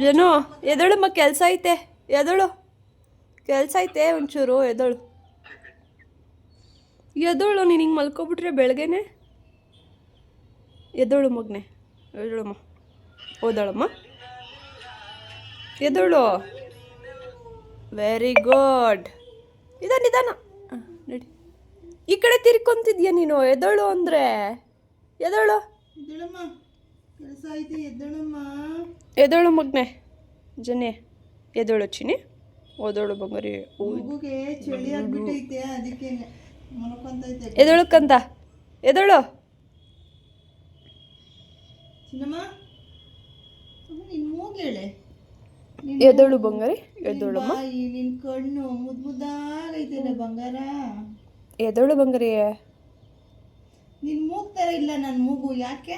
ಜನು ಎದಳಮ್ಮ, ಕೆಲಸ ಐತೆ, ಎದಳು, ಕೆಲಸ ಐತೆ ಒಂಚೂರು, ಎದಳು ಎದಳು. ನೀನು ಹಿಂಗೆ ಮಲ್ಕೊಬಿಟ್ರೆ ಬೆಳಗ್ಗೆನೆ ಎದಳು ಮಗನೆ, ಎದಳಮ್ಮ, ಓದಳಮ್ಮ, ಎದಳು. Very good. ನಿಧಾನ ನಡಿ. ಈ ಕಡೆ ತಿರ್ಕೊಂತಿದ್ಯಾ ನೀನು, ಎದಳು ಅಂದರೆ ಎದಳು, ಎದಳು ಮಗನೆ, ಜನೇ ಎದಳು ಚಿನಿ, ಓದೋಳು ಬಂಗಾರಿ. ಎದಳು ಕಂದ, ಎದಳು. ಎದಳು ಬಂಗಾರಿ, ಎದಳಮ್ಮ, ನಿನ್ ಕಣ್ಣು ಮುದ್ದಾಗೈತೆ ಬಂಗಾರ. ಎದಳು ಬಂಗಾರಿ. ನಿನ್ ಮೂಗ್ ತರ ಇಲ್ಲ ನನ್ನ ಮೂಗು, ಯಾಕೆ?